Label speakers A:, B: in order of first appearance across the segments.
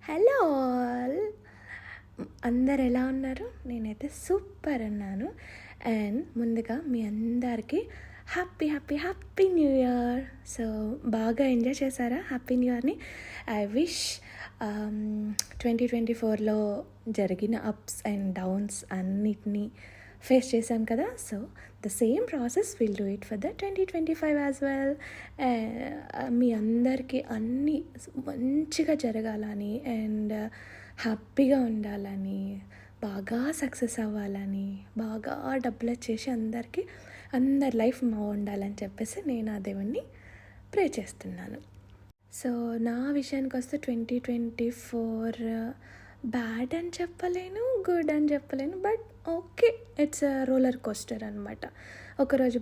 A: Hello all, అందరు ఎలా ఉన్నారు? నేనైతే సూపర్ అన్నాను. అండ్ ముందుగా మీ అందరికీ happy happy happy new year. So బాగా ఎంజాయ్ చేశారా హ్యాపీ న్యూ ఇయర్ని? ఐ విష్ 2024లో జరిగిన అప్స్ అండ్ డౌన్స్ అన్నిటినీ ఫేస్ చేశాం కదా. So the same process will do it for the 2025 as well. మీ అందరికీ అన్నీ మంచిగా జరగాలని అండ్ హ్యాపీగా ఉండాలని, బాగా సక్సెస్ అవ్వాలని, బాగా డబ్బులు వచ్చేసి అందరి లైఫ్ బాగుండాలని చెప్పేసి నేను ఆ దేవుణ్ణి ప్రే చేస్తున్నాను. సో నా విషయానికి వస్తే 2024 బ్యాడ్ అని చెప్పలేను, గుడ్ అని చెప్పలేను, but okay, it's roller coaster అనమాట. ఒకరోజు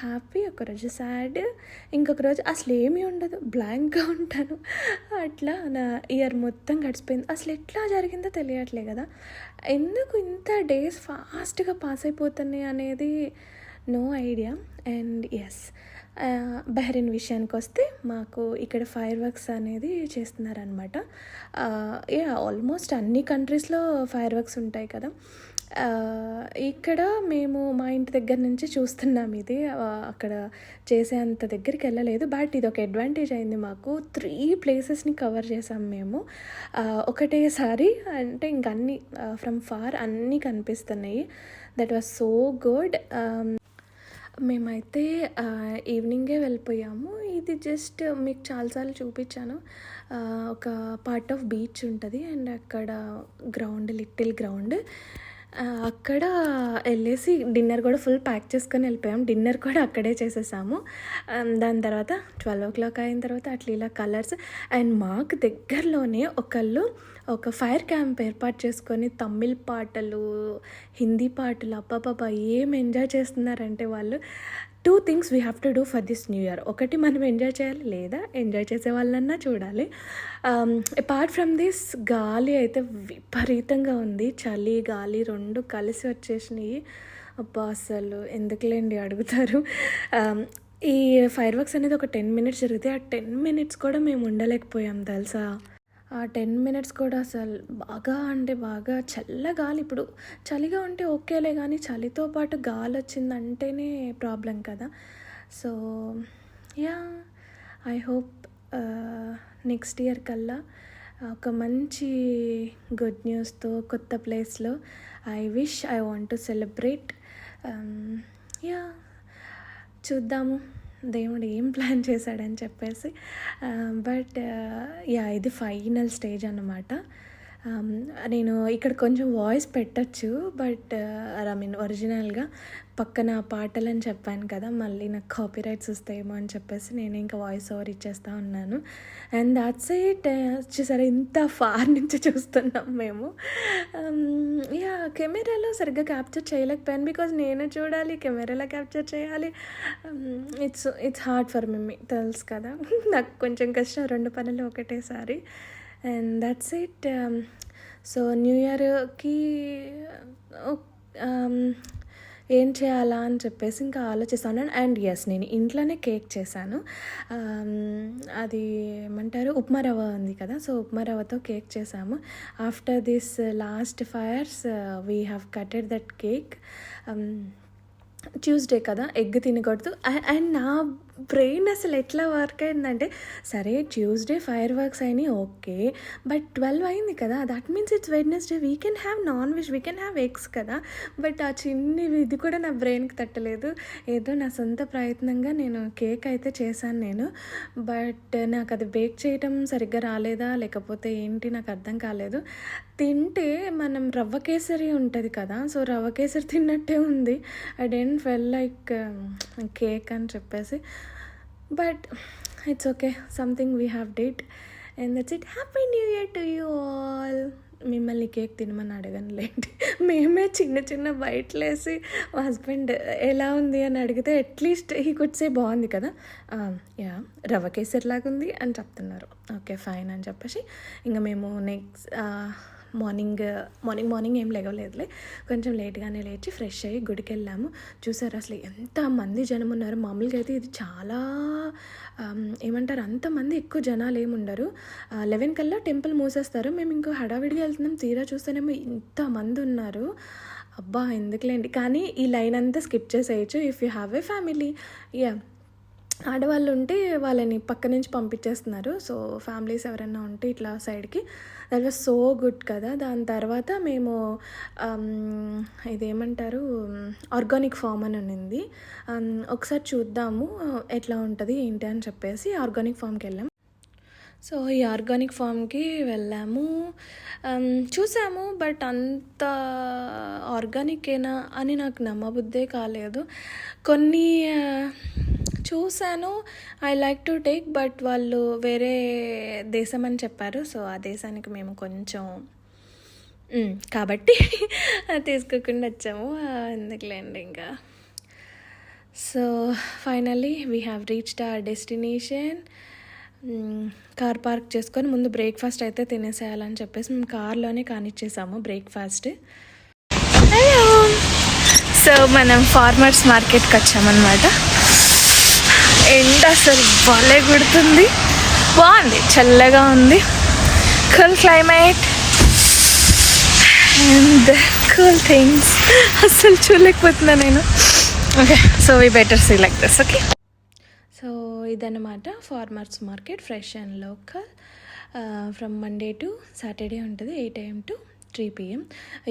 A: హ్యాపీ, ఒకరోజు సాడ్, ఇంకొక రోజు అసలు ఏమీ ఉండదు, బ్లాంక్గా ఉంటాను. అట్లా నా ఇయర్ మొత్తం గడిచిపోయింది. అసలు ఎట్లా జరిగిందో తెలియట్లే కదా, ఎందుకు ఇంత డేస్ ఫాస్ట్గా పాస్ అయిపోతున్నాయి అనేది no idea. And yes, Bahrain విషయానికి వస్తే మాకు ఇక్కడ ఫైర్ వర్క్స్ అనేది చేస్తున్నారనమాట. ఆల్మోస్ట్ అన్ని కంట్రీస్లో ఫైర్ వర్క్స్ ఉంటాయి కదా. ఇక్కడ మేము మా ఇంటి దగ్గర నుంచి చూస్తున్నాం ఇది. అక్కడ చేసేంత దగ్గరికి వెళ్ళలేదు, బట్ ఇది ఒక అడ్వాంటేజ్ అయింది మాకు. 3 ప్లేసెస్ని కవర్ చేసాం మేము ఒకటేసారి. అంటే ఇంక అన్నీ ఫ్రమ్ ఫార్ అన్నీ కనిపిస్తున్నాయి. That was so good. మేమైతే ఈవినింగే వెళ్ళిపోయాము. ఇది జస్ట్ మీకు చాలాసార్లు చూపించాను. ఒక పార్ట్ ఆఫ్ బీచ్ ఉంటుంది అండ్ అక్కడ లిటిల్ గ్రౌండ్, అక్కడ వెళ్ళేసి డిన్నర్ కూడా ఫుల్ ప్యాక్ చేసుకొని వెళ్ళిపోయాం. డిన్నర్ కూడా అక్కడే చేసేసాము. దాని తర్వాత 12 o'clock అయిన తర్వాత అట్లా ఇలా కలర్స్. అండ్ మాకు దగ్గరలోనే ఒక ఫైర్ క్యాంప్ ఏర్పాటు చేసుకొని తమిళ్ పాటలు, హిందీ పాటలు, అబ్బాబాబా ఏం ఎంజాయ్ చేస్తున్నారంటే వాళ్ళు. 2 things we have to do for this new year. ఒకటి మనం ఎంజాయ్ చేయాలి, లేదా ఎంజాయ్ చేసే వాళ్ళన్నా చూడాలి. అపార్ట్ ఫ్రమ్ దిస్, గాలి అయితే విపరీతంగా ఉంది. చలి గాలి 2 కలిసి వచ్చేసినాయి. అబ్బా అసలు ఎందుకులేండి అడుగుతారు. ఈ ఫైర్ వర్క్స్ అనేది ఒక 10 minutes జరిగితే ఆ 10 minutes కూడా మేము ఉండలేకపోయాం తెలుసా. ఆ 10 minutes కూడా అసలు బాగా చల్లగాలి. ఇప్పుడు చలిగా ఉంటే ఓకేలే, కానీ చలితో పాటు గాలి వచ్చిందంటేనే ప్రాబ్లం కదా. So yeah, I hope next year కల్లా ఒక మంచి గుడ్ న్యూస్తో కొత్త ప్లేస్లో I want to celebrate. Yeah, చూద్దాము దేవుడు ఏం ప్లాన్ చేశాడని చెప్పేసి. బట్ యా, ఇది ఫైనల్ స్టేజ్ అన్నమాట. నేను ఇక్కడ కొంచెం వాయిస్ పెట్టచ్చు, బట్ ఒరిజినల్గా పక్కన పాటలని చెప్పాను కదా, మళ్ళీ నాకు కాపీరైట్స్ వస్తాయేమో అని చెప్పేసి నేను ఇంకా వాయిస్ ఓవర్ ఇచ్చేస్తూ ఉన్నాను. And that's it. చూసారా, ఇంత ఫార్ నుంచి చూస్తున్నాం మేము. యా, కెమెరాలో సరిగ్గా క్యాప్చర్ చేయలేకపోయాను, బికాజ్ నేను చూడాలి, కెమెరాలో క్యాప్చర్ చేయాలి. ఇట్స్ హార్డ్ ఫర్ మీ, తెలుసు కదా. నాకు కొంచెం కష్టం, 2 పనులు ఒకటేసారి. And that's it. So new ఇయర్కి ఏం చేయాలా అని చెప్పేసి ఇంకా ఆలోచిస్తాను. అండ్ ఎస్, నేను ఇంట్లోనే కేక్ చేశాను. అది ఏమంటారు, ఉప్మా రవ్వ ఉంది కదా, సో ఉప్మా రవ్వతో కేక్ చేసాము. After this last fires we have cutted that cake. Tuesday కదా, ఎగ్ తినకూడదు. అండ్ నా బ్రెయిన్ అసలు ఎట్లా వర్క్ అయిందంటే, సరే ట్యూస్డే ఫైర్ వర్క్స్ అయినాయి ఓకే, బట్ 12 అయింది కదా, that means it's Wednesday, we can have non veg, we can have eggs కదా. బట్ ఆ చిన్ని ఇది కూడా నా బ్రెయిన్కి తట్టలేదు. ఏదో నా సొంత ప్రయత్నంగా నేను కేక్ అయితే చేశాను నేను, బట్ నాకు అది బేక్ చేయటం సరిగ్గా రాలేదా లేకపోతే ఏంటి నాకు అర్థం కాలేదు. తింటే మనం రవ్వ కేసరి ఉంటుంది కదా, సో రవ్వ కేసరి తిన్నట్టే ఉంది. I didn't feel like cake అని చెప్పేసి, but it's okay, something we have did and that's it. Happy new year to you all. మిమ్మల్ని కేక్ తినమని అడగనులేండి, మేమే చిన్న బయటలేసి మా హస్బెండ్ ఎలా ఉంది అని అడిగితే అట్లీస్ట్ హీ కుడ్ సే బాగుంది కదా, యా రవ్వ కేసరి లాగా ఉంది అని చెప్తున్నారు. ఓకే ఫైన్ అని చెప్పేసి ఇంకా మేము మార్నింగ్ ఏం లేవలేదులే, కొంచెం లేట్గానే లేచి ఫ్రెష్ అయ్యి గుడికి వెళ్ళాము. చూసారు అసలు ఎంతమంది జనం ఉన్నారు. మామూలుగా అయితే ఇది చాలా ఏమంటారు, అంతమంది ఎక్కువ జనాలు ఏమి ఉండరు. 11 కల్లా టెంపుల్ మూసేస్తారు. మేము ఇంకో హడావిడిగా వెళ్తున్నాం, తీరా చూస్తేనేమో ఇంతమంది ఉన్నారు. అబ్బా ఎందుకులేండి, కానీ ఈ లైన్ అంతా స్కిప్ చేసేయచ్చు if you have a family. Yeah, ఆడవాళ్ళు ఉంటే వాళ్ళని పక్క నుంచి పంపించేస్తున్నారు. సో ఫ్యామిలీస్ ఎవరైనా ఉంటే ఇట్లా సైడ్కి, దట్ వాజ్ సో గుడ్ కదా. దాని తర్వాత మేము ఇదేమంటారు ఆర్గానిక్ ఫామ్ అని ఉన్నింది. ఒకసారి చూద్దాము ఎట్లా ఉంటుంది ఏంటి అని చెప్పేసి ఆర్గానిక్ ఫామ్కి వెళ్ళాం. సో ఈ ఆర్గానిక్ ఫామ్కి వెళ్ళాము, చూసాము. బట్ అంత ఆర్గానికేనా అని నాకు నమ్మబుద్దే కాలేదు. కొన్ని చూశాను, I like to take, but వాళ్ళు వేరే దేశం అని చెప్పారు. సో ఆ దేశానికి మేము కొంచెం కాబట్టి తీసుకోకుండా వచ్చాము, ఎందుకులేండి ఇంకా. So finally we have reached our destination. Car park చేసుకొని ముందు బ్రేక్ఫాస్ట్ అయితే తినేసేయాలని చెప్పేసి మేము కార్లోనే కానిచ్చేసాము బ్రేక్ఫాస్ట్. హలో, సో మనం ఫార్మర్స్ మార్కెట్కి వచ్చామన్నమాట. ఎండ అసలు భలే గుడుతుంది, బాగుంది, చల్లగా ఉంది, cool climate and cool things. అస్సలు చూడలేకపోతున్నా నేను. Okay, so we better see like this. Okay, so ఇదన్నమాట farmers market, fresh and local. From Monday to Saturday ఉంటుంది, 8 AM to 3 PM.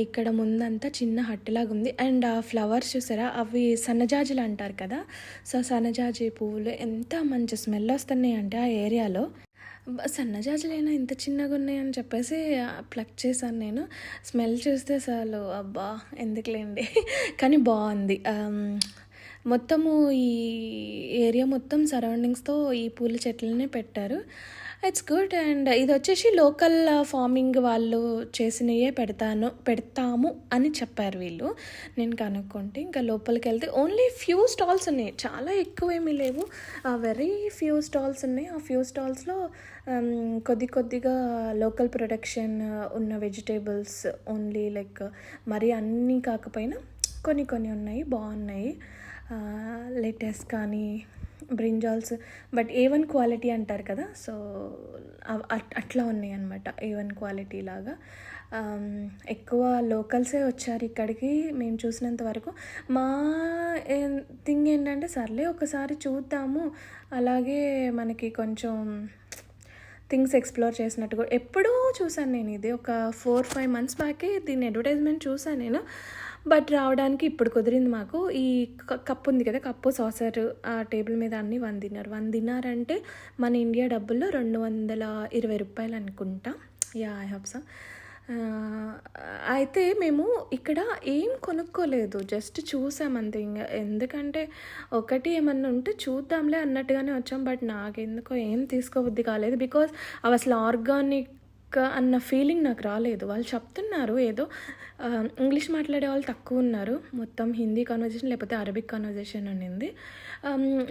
A: ఇక్కడ ముందంతా చిన్న హట్టులాగా ఉంది. అండ్ ఆ ఫ్లవర్స్ చూసారా, అవి సన్నజాజులు అంటారు కదా. సో సన్నజాజి పువ్వులు ఎంత మంచి స్మెల్ వస్తున్నాయి అంటే ఆ ఏరియాలో. సన్నజాజులైనా ఇంత చిన్నగా ఉన్నాయని చెప్పేసి ప్లక్ చేశాను నేను. స్మెల్ చూస్తే అసలు అబ్బా ఎందుకులేండి, కానీ బాగుంది. మొత్తము ఈ ఏరియా మొత్తం సరౌండింగ్స్తో ఈ పూల చెట్లనే పెట్టారు. It's good. అండ్ ఇది వచ్చేసి లోకల్ ఫార్మింగ్ వాళ్ళు చేసినవే పెడతాము అని చెప్పారు వీళ్ళు. నేను కనుక్కుంటే ఇంకా లోపలికి వెళ్తే ఓన్లీ ఫ్యూ స్టాల్స్ ఉన్నాయి, చాలా ఎక్కువ ఏమీ లేవు, వెరీ ఫ్యూ స్టాల్స్ ఉన్నాయి. ఆ ఫ్యూ స్టాల్స్లో కొద్దిగా లోకల్ ప్రొడక్షన్ ఉన్న వెజిటేబుల్స్ ఓన్లీ, లైక్ మరీ అన్నీ కాకపోయినా కొన్ని ఉన్నాయి, బాగున్నాయి. లెటస్ కానీ బ్రింజాల్స్, బట్ A1 క్వాలిటీ అంటారు కదా, సో అట్లా ఉన్నాయి అన్నమాట, A1 క్వాలిటీ లాగా. ఎక్కువ లోకల్సే వచ్చారు ఇక్కడికి మేము చూసినంత వరకు. మా థింగ్ ఏంటంటే సర్లే ఒకసారి చూద్దాము, అలాగే మనకి కొంచెం థింగ్స్ ఎక్స్ప్లోర్ చేసినట్టు కూడా. ఎప్పుడూ చూసాను నేను ఇది, ఒక 4-5 months బ్యాకే దీని అడ్వర్టైజ్మెంట్ చూసాను నేను. బట్ రావడానికి ఇప్పుడు కుదిరింది మాకు. ఈ కప్పు ఉంది కదా, కప్పు సాసర్ ఆ టేబుల్ మీద అన్నీ 1 dinar అంటే మన ఇండియా డబ్బుల్లో 220 రూపాయలు అనుకుంటా. Yeah, I hope so. అయితే మేము ఇక్కడ ఏం కొనుక్కోలేదు, జస్ట్ చూసామంతే. ఇంకా ఎందుకంటే ఒకటి ఏమన్నా ఉంటే చూద్దాంలే అన్నట్టుగానే వచ్చాం. బట్ నాకెందుకో ఏం తీసుకోబుద్ధి కాలేదు, బికాజ్ అవి అసలు ఆర్గానిక్ అన్న ఫీలింగ్ నాకు రాలేదు. వాళ్ళు చెప్తున్నారు ఏదో, ఇంగ్లీష్ మాట్లాడే వాళ్ళు తక్కువ ఉన్నారు, మొత్తం హిందీ కాన్వర్జేషన్ లేకపోతే అరబిక్ కాన్వర్జేషన్ ఉన్నింది.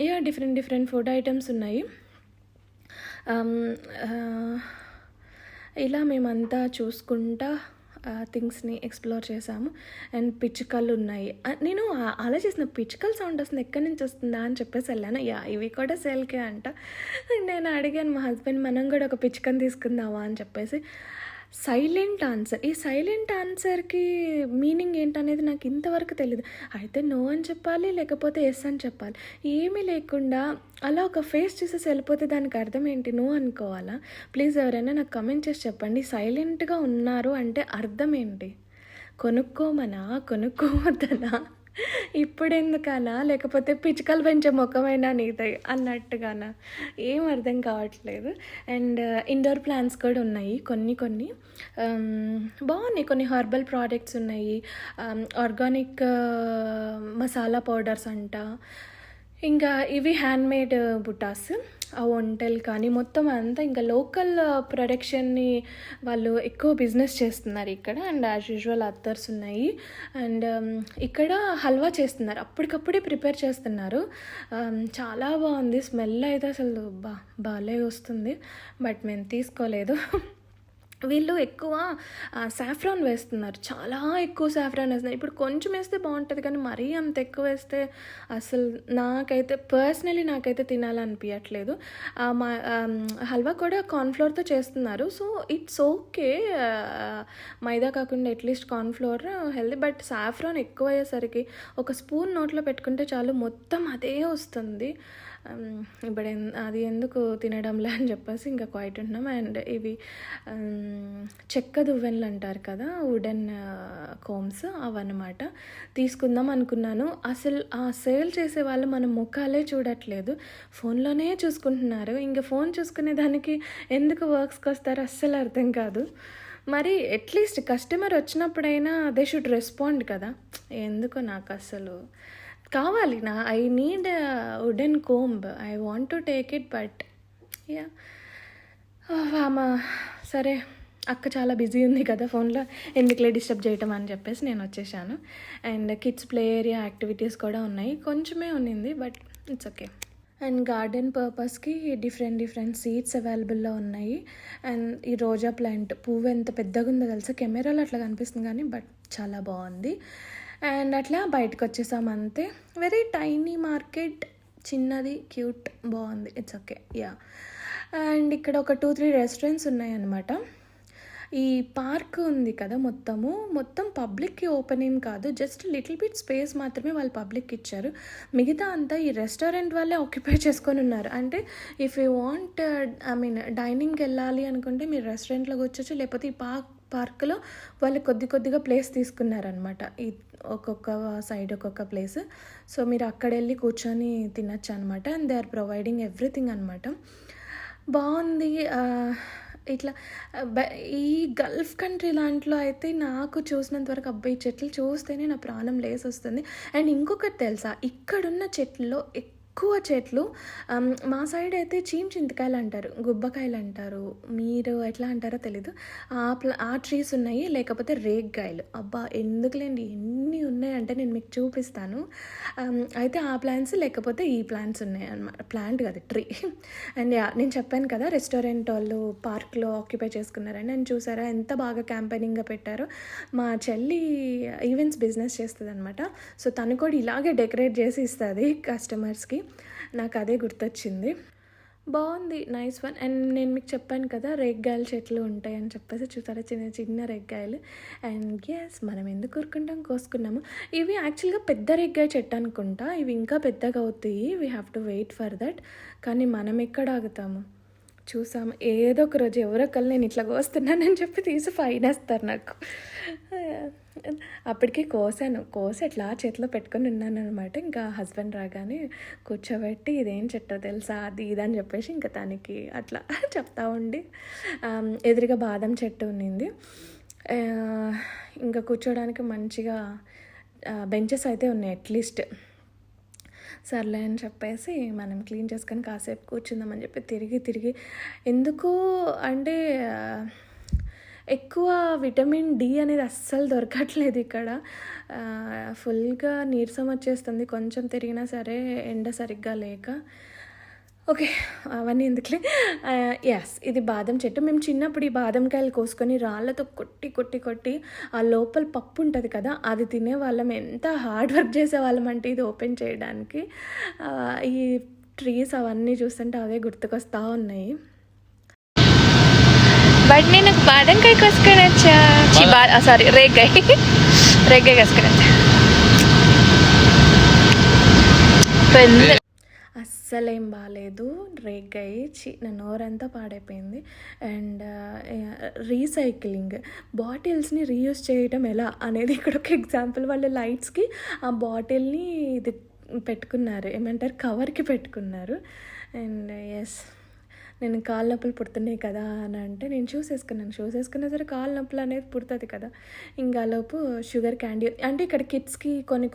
A: యా, డిఫరెంట్ ఫుడ్ ఐటమ్స్ ఉన్నాయి. ఇలా మేమంతా చూసుకుంటా థింగ్స్ని ఎక్స్ప్లోర్ చేసాము. అండ్ పిచ్చుకలు ఉన్నాయి. నేను ఆలోచిస్తున్న పిచ్చుకల సౌండ్ వస్తుంది, ఎక్కడి నుంచి వస్తుందా అని చెప్పేసి వెళ్ళాను. యా, ఇవి కూడా సేల్కే అంట. నేను అడిగాను మా హస్బెండ్, మనం కూడా ఒక పిచ్చుకని తీసుకుందామా అని చెప్పేసి. Silent answer. ఈ సైలెంట్ ఆన్సర్కి మీనింగ్ ఏంటనేది నాకు ఇంతవరకు తెలియదు. అయితే నో అని చెప్పాలి, లేకపోతే ఎస్ అని చెప్పాలి. ఏమీ లేకుండా అలా ఒక ఫేస్ చూసేసి వెళ్ళిపోతే దానికి అర్థం ఏంటి? నో అనుకోవాలా? ప్లీజ్ ఎవరైనా నాకు కమెంట్ చేసి చెప్పండి, సైలెంట్గా ఉన్నారు అంటే అర్థం ఏంటి? కొనుక్కోవద్దనా, ఇప్పుడెందుకనా, లేకపోతే పిచ్చుకలు పెంచే ముఖమైనా నీదై అన్నట్టుగానా, ఏం అర్థం కావట్లేదు. అండ్ ఇండోర్ ప్లాంట్స్ కూడా ఉన్నాయి కొన్ని బాగున్నాయి. కొన్ని హర్బల్ ప్రోడక్ట్స్ ఉన్నాయి, ఆర్గానిక్ మసాలా పౌడర్స్ అంట. ఇంకా ఇవి హ్యాండ్మేడ్ బుటాస్, ఆ వంటలు కానీ మొత్తం అంతా ఇంకా లోకల్ ప్రొడక్షన్ని వాళ్ళు ఎక్కువ బిజినెస్ చేస్తున్నారు ఇక్కడ. అండ్ యాజ్ యూజువల్ అత్తర్స్ ఉన్నాయి. అండ్ ఇక్కడ హల్వా చేస్తున్నారు, అప్పటికప్పుడే ప్రిపేర్ చేస్తున్నారు. చాలా బాగుంది, స్మెల్ అయితే అసలు భలే వస్తుంది. బట్ మేము తీసుకోలేదు. వీళ్ళు ఎక్కువ సాఫ్రాన్ వేస్తున్నారు. చాలా ఎక్కువ సాఫ్రాన్ వేస్తున్నారు. ఇప్పుడు కొంచెం వేస్తే బావుంటది కానీ మరీ అంత ఎక్కువ వేస్తే అసలు నాకైతే తినాలనిపియట్లేదు. హల్వా కూడా కార్న్‌ఫ్లోర్‌తో చేస్తున్నారు. So, it's okay. మైదా కాకుండా at least cornflour healthy. But saffron ఎక్కువయ్యేసరికి ఒక స్పూన్ నోట్లో పెట్టుకుంటే చాలు మొత్తం అదే వస్తుంది. అది ఎందుకు తినడంలే అని చెప్పేసి ఇంకా క్వైట్ ఉంటున్నాం. అండ్ ఇవి చెక్క దువ్వెనలు అంటారు కదా, వుడెన్ కోమ్స్ అవన్నమాట తీసుకుందాం అనుకున్నాను. అసలు ఆ సేల్ చేసే వాళ్ళు మన ముఖాలే చూడట్లేదు, ఫోన్లోనే చూసుకుంటున్నారు. ఇంకా ఫోన్ చూసుకునే దానికి ఎందుకు వర్క్స్కి వస్తారో అస్సలు అర్థం కాదు. మరి అట్లీస్ట్ కస్టమర్ వచ్చినప్పుడైనా దే షుడ్ రెస్పాండ్ కదా. ఎందుకో నాకు అసలు కావాలి. I need wooden comb. I want to take it but ya సరే అక్క చాలా బిజీ ఉంది కదా ఫోన్లో, ఎందుకులే డిస్టర్బ్ చేయటం అని చెప్పేసి నేను వచ్చేసాను. And kids play area activities కూడా ఉన్నాయి, కొంచెమే ఉన్నింది but it's okay. And garden పర్పస్కి డిఫరెంట్ సీడ్స్ అవైలబుల్లో ఉన్నాయి. అండ్ ఈ రోజా ప్లాంట్ పువ్వు ఎంత పెద్దగా ఉందో తెలుసా, కెమెరాలో అట్లా కనిపిస్తుంది కానీ బట్ చాలా బాగుంది. అండ్ అట్లా బయటకు వచ్చేసాం అంతే. వెరీ టైనీ మార్కెట్, చిన్నది, క్యూట్, బాగుంది. It's okay yeah. అండ్ ఇక్కడ ఒక 2-3 రెస్టారెంట్స్ ఉన్నాయన్నమాట. ఈ పార్క్ ఉంది కదా మొత్తం పబ్లిక్కి ఓపెన్ ఏం కాదు, జస్ట్ లిటిల్ బిట్ స్పేస్ మాత్రమే వాళ్ళు పబ్లిక్కి ఇచ్చారు. మిగతా అంతా ఈ రెస్టారెంట్ వాళ్ళే ఆక్యుపై చేసుకొని ఉన్నారు. అంటే ఇఫ్ యూ వాంట్ డైనింగ్కి వెళ్ళాలి అనుకుంటే మీరు రెస్టారెంట్లో కూర్చోచ్చు, లేకపోతే ఈ పార్క్లో వాళ్ళు కొద్దిగా ప్లేస్ తీసుకున్నారనమాట. ఈ ఒక్కొక్క సైడ్ ఒక్కొక్క ప్లేస్. సో మీరు అక్కడ వెళ్ళి కూర్చొని తినచ్చు అనమాట. And they are providing everything అనమాట. బాగుంది. ఇట్లా ఈ గల్ఫ్ కంట్రీ దాంట్లో అయితే నాకు చూసినంత వరకు అబ్బాయి చెట్లు చూస్తేనే నా ప్రాణం లేసి వస్తుంది. అండ్ ఇంకొకటి తెలుసా, ఇక్కడున్న చెట్లలో ఎక్కువ చెట్లు మా సైడ్ అయితే చింతకాయలు అంటారు, గుబ్బకాయలు అంటారు, మీరు ఎట్లా అంటారో తెలీదు. ఆ ట్రీస్ ఉన్నాయి, లేకపోతే రేగ్గాయలు. అబ్బా ఎందుకులేండి ఎన్ని ఉన్నాయంటే నేను మీకు చూపిస్తాను. అయితే ఆ ప్లాంట్స్ లేకపోతే ఈ ప్లాంట్స్ ఉన్నాయి అన్నమాట. ప్లాంట్ కాదు, ట్రీ. అండ్ నేను చెప్పాను కదా రెస్టారెంట్ వాళ్ళు పార్క్లో ఆక్యుపై చేసుకున్నారని. నేను చూసారా ఎంత బాగా క్యాంపెయినింగ్గా పెట్టారో. మా చెల్లి ఈవెంట్స్ బిజినెస్ చేస్తుంది అనమాట. సో తను కూడా ఇలాగే డెకరేట్ చేసి ఇస్తుంది కస్టమర్స్కి. నాకు అదే గుర్తొచ్చింది. బాగుంది, నైస్ వన్. అండ్ నేను మీకు చెప్పాను కదా రేగ్గాయల చెట్లు ఉంటాయని చెప్పేసి, చూసారా చిన్న రేగ్గాయలు. అండ్ ఎస్, మనం ఎందుకు కోరుకుంటాం, కోసుకున్నాము. ఇవి యాక్చువల్గా పెద్ద రేగ్గాయ చెట్టు అనుకుంటా, ఇవి ఇంకా పెద్దగా అవుతాయి. We have to wait for that. కానీ మనం ఎక్కడ ఆగుతాము, చూసాము. ఏదో ఒక రోజు ఎవరొకరు నేను ఇట్లా కోస్తున్నానని చెప్పి తీసి ఫైన్ వేస్తారు నాకు. అప్పటికే కోసి ఎట్లా చేతిలో పెట్టుకొని ఉన్నాను అనమాట. ఇంకా హస్బెండ్ రాగానే కూర్చోబెట్టి ఇదేం చెట్టో తెలుసా, అది ఇదని చెప్పేసి ఇంకా తనకి అట్లా చెప్తా ఉండి, ఎదురుగా బాదం చెట్టు ఉన్నింది. ఇంకా కూర్చోడానికి మంచిగా బెంచెస్ అయితే ఉన్నాయి అట్లీస్ట్. సర్లే అని చెప్పేసి మనం క్లీన్ చేసుకొని కాసేపు కూర్చుందామని చెప్పి తిరిగి ఎందుకు అంటే ఎక్కువ విటమిన్ డి అనేది అస్సలు దొరకట్లేదు ఇక్కడ. ఫుల్గా నీరసం వచ్చేస్తుంది కొంచెం తిరిగినా సరే, ఎండ సరిగ్గా లేక. ఓకే, అవన్నీ ఎందుకులే. ఎస్, ఇది బాదం చెట్టు. మేము చిన్నప్పుడు ఈ బాదంకాయలు కోసుకొని రాళ్ళతో కొట్టి ఆ లోపల పప్పు ఉంటుంది కదా అది తినేవాళ్ళం. ఎంత హార్డ్ వర్క్ చేసేవాళ్ళం అంటే ఇది ఓపెన్ చేయడానికి. ఈ ట్రీస్ అవన్నీ చూస్తుంటే అవే గుర్తుకొస్తూ ఉన్నాయి. బట్ నేను బాదంకాయ కోసుకొని వచ్చా, సారీ రేగ్గాయ కోసుకొని వచ్చా. అస్సలేం బాగాలేదు రేగ్గాయ, నా నోరంతా పాడైపోయింది. అండ్ రీసైక్లింగ్, బాటిల్స్ని రీయూజ్ చేయడం ఎలా అనేది ఇక్కడ ఒక ఎగ్జాంపుల్. వాళ్ళు లైట్స్కి ఆ బాటిల్ని ఇది పెట్టుకున్నారు, ఏమంటారు, కవర్కి పెట్టుకున్నారు. అండ్ ఎస్, నేను కాళ్ళ నొప్పులు పుడుతున్నాయి కదా అని అంటే నేను షూస్ వేసుకున్నా సరే కాళ్ళ నొప్పులు అనేది పుడుతుంది కదా. ఇంకా లోపు షుగర్ క్యాండీ అంటే ఇక్కడ కిడ్స్కి కొన్ని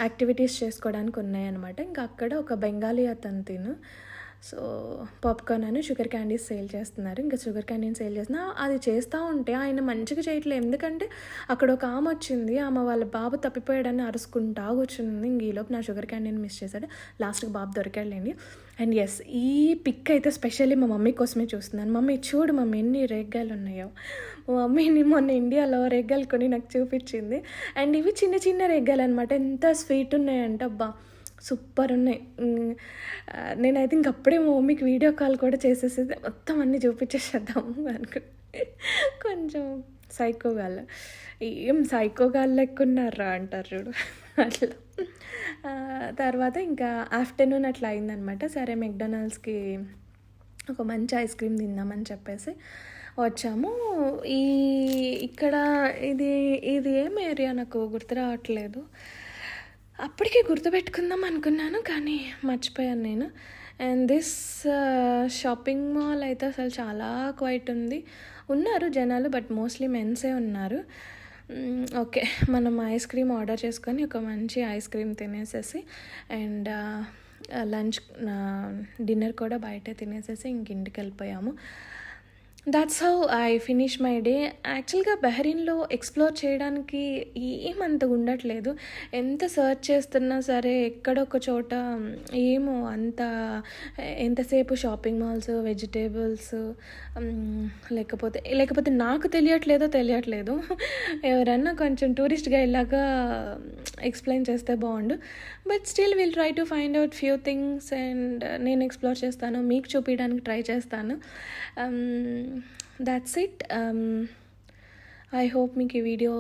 A: యాక్టివిటీస్ చేసుకోవడానికి ఉన్నాయన్నమాట. ఇంకా అక్కడ ఒక బెంగాలీ అతను సో పాప్కార్న్ అని షుగర్ క్యాండీస్ సేల్ చేస్తున్నారు. ఇంకా షుగర్ క్యాండీని సేల్ చేస్తున్నా అది చేస్తూ ఉంటే ఆయన మంచిగా చేయట్లేదు. ఎందుకంటే అక్కడ ఒక ఆమె వచ్చింది, ఆమె వాళ్ళ బాబు తప్పిపోయాడని అరుచుకుంటా కూర్చుంది. ఇంక ఈలోపు నా షుగర్ క్యాండీని మిస్ చేశాడు. లాస్ట్కి బాబు దొరికాడులేండి. అండ్ ఎస్, ఈ పిక్ అయితే స్పెషల్లీ మా మమ్మీ కోసమే చూస్తున్నాను. మమ్మీ చూడు మమ్మీ ఎన్ని రేగ్గాయలు ఉన్నాయో. మా మమ్మీని మొన్న ఇండియాలో రేగ్గాయలు కొని నాకు చూపించింది. అండ్ ఇవి చిన్న చిన్న రేగ్గాయలు అనమాట. ఎంత స్వీట్ ఉన్నాయంటే అబ్బా సూపర్ ఉన్నాయి. నేనైతే ఇంకప్పుడే మా మమ్మీకి వీడియో కాల్ కూడా చేసేసి మొత్తం అన్నీ చూపించేసేద్దాము అనుకుంటే కొంచెం సైకోగాళ్ళు, ఏం సైకోగాళ్ళు లెక్కున్నారా అంటారు చూడు అట్లా. తర్వాత ఇంకా ఆఫ్టర్నూన్ అట్లా అయిందనమాట. సరే మెక్డొనాల్డ్స్కి ఒక మంచి ఐస్ క్రీమ్ తిందామని చెప్పేసి వచ్చాము. ఇక్కడ ఇది ఇది ఏం ఏరియా నాకు గుర్తు రావట్లేదు. అప్పటికే గుర్తుపెట్టుకుందాం అనుకున్నాను కానీ మర్చిపోయాను నేను. అండ్ దిస్ షాపింగ్ మాల్ అయితే అసలు చాలా క్వైట్ ఉంది. ఉన్నారు జనాలు, బట్ మోస్ట్లీ మెన్సే ఉన్నారు. ఓకే, మనం ఐస్ క్రీమ్ ఆర్డర్ చేసుకొని ఒక మంచి ఐస్ క్రీమ్ తినేసేసి అండ్ లంచ్ డిన్నర్ కూడా బయటే తినేసేసి ఇంక ఇంటికి వెళ్ళిపోయాము. That's how I finish my day. యాక్చువల్గా బహ్రెయిన్లో ఎక్స్ప్లోర్ చేయడానికి ఏమంత ఉండట్లేదు. ఎంత సర్చ్ చేస్తున్నా సరే ఎక్కడొక చోట ఏమో అంత, ఎంతసేపు షాపింగ్ మాల్స్, వెజిటేబుల్స్, లేకపోతే నాకు తెలియట్లేదు. ఎవరన్నా కొంచెం టూరిస్ట్ గైడ్ లాగా ఎక్స్ప్లెయిన్ చేస్తే బాగుండు. But still will try to find out few things and నేను ఎక్స్ప్లోర్ చేస్తాను, మీకు చూపించడానికి ట్రై చేస్తాను. That's it. ఐ హోప్ మీకు ఈ వీడియో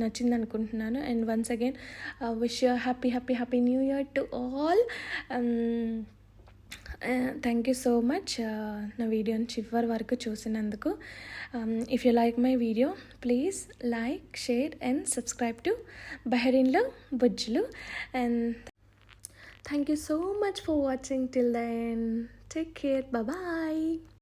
A: నచ్చింది అనుకుంటున్నాను. And once again wish you happy new year to all. Thank you so much నా వీడియోని చివరి వరకు చూసినందుకు. If you like my video please like, share and subscribe to బహ్రెయిన్లో బుజ్జులు. And thank you so much for watching till then. Take care, bye.